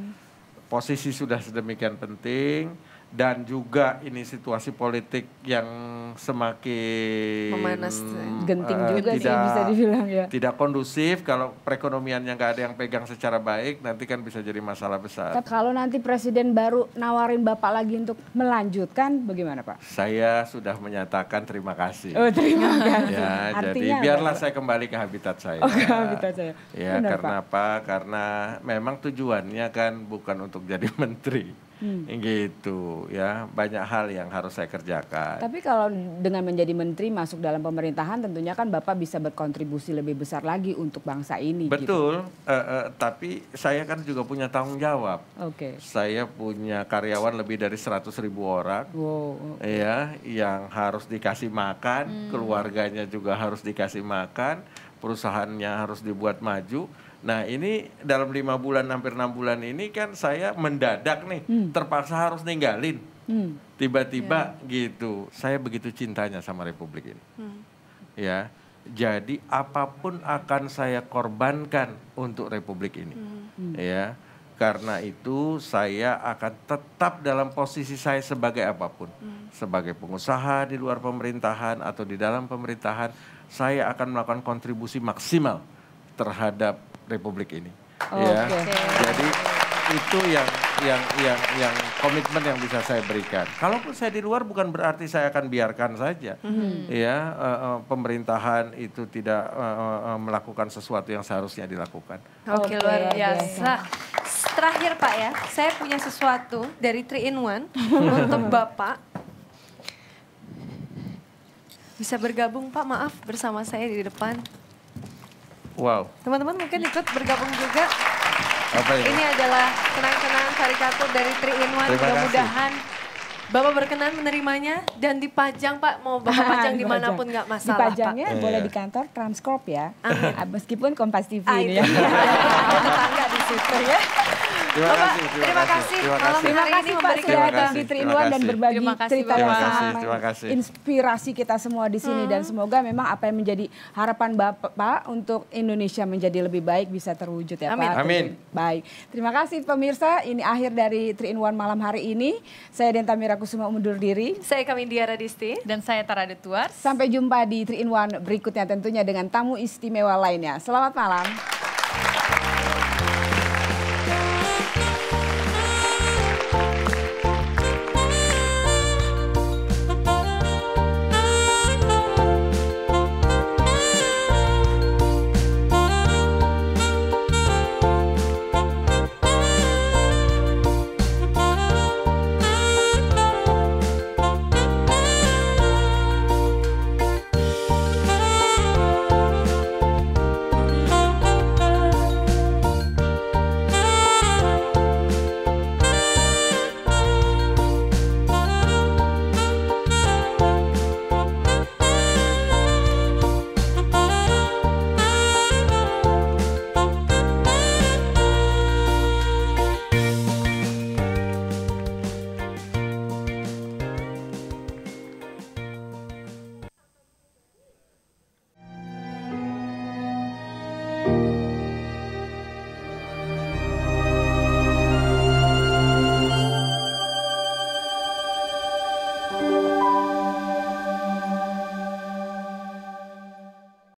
posisi sudah sedemikian penting dan juga ini situasi politik yang semakin memanas, genting juga sih bisa dibilang ya. Tidak kondusif. Kalau perekonomiannya nggak ada yang pegang secara baik, nanti kan bisa jadi masalah besar. Kalau nanti presiden baru nawarin Bapak lagi untuk melanjutkan, bagaimana Pak? Saya sudah menyatakan terima kasih. Oh, terima kasih. Ya, jadi biarlah saya kembali ke habitat saya. Ke habitat saya. Ya, Benar, karena Pak. apa? Karena memang tujuannya kan bukan untuk jadi menteri. Gitu ya, banyak hal yang harus saya kerjakan. Tapi kalau dengan menjadi menteri masuk dalam pemerintahan, tentunya kan Bapak bisa berkontribusi lebih besar lagi untuk bangsa ini. Betul, tapi saya kan juga punya tanggung jawab. Oke. Saya punya karyawan lebih dari 100.000 orang, ya, yang harus dikasih makan, keluarganya juga harus dikasih makan, perusahaannya harus dibuat maju. Nah ini dalam 5 bulan, hampir 6 bulan ini kan saya mendadak nih, terpaksa harus ninggalin. Tiba-tiba gitu, saya begitu cintanya sama Republik ini. Ya, jadi apapun akan saya korbankan untuk Republik ini. Ya, karena itu saya akan tetap dalam posisi saya sebagai apapun. Sebagai pengusaha di luar pemerintahan atau di dalam pemerintahan, saya akan melakukan kontribusi maksimal terhadap Republik ini. Ya, jadi itu yang komitmen yang bisa saya berikan. Kalaupun saya di luar bukan berarti saya akan biarkan saja. Ya, pemerintahan itu tidak melakukan sesuatu yang seharusnya dilakukan. Oke, luar biasa. Terakhir Pak ya, saya punya sesuatu dari 3-in-1 untuk Bapak. Bisa bergabung Pak, maaf bersama saya di depan. Wow. Teman-teman mungkin ikut bergabung juga. Apa ini? Ini adalah kenang-kenang karikatur dari 3-in-1. Mudah-mudahan Bapak berkenan menerimanya dan dipajang Pak. Mau Bapak pajang dimanapun nggak masalah Dipajangnya Pak. boleh di kantor Transcorp ya. Meskipun Kompas TV ini ya. Tetangga di situ ya. Terima kasih. Terima kasih Pak sudah datang di 3-in-1 dan berbagi cerita yang sangat inspirasi kita semua di sini. Dan semoga memang apa yang menjadi harapan Bapak untuk Indonesia menjadi lebih baik bisa terwujud ya Pak. Amin. Baik, terima kasih pemirsa. Ini akhir dari 3-in-1 malam hari ini. Saya Denta Mirakusuma undur diri. Saya Kamindia Radisti. Dan saya Tara Detuars. Sampai jumpa di 3-in-1 berikutnya tentunya dengan tamu istimewa lainnya. Selamat malam.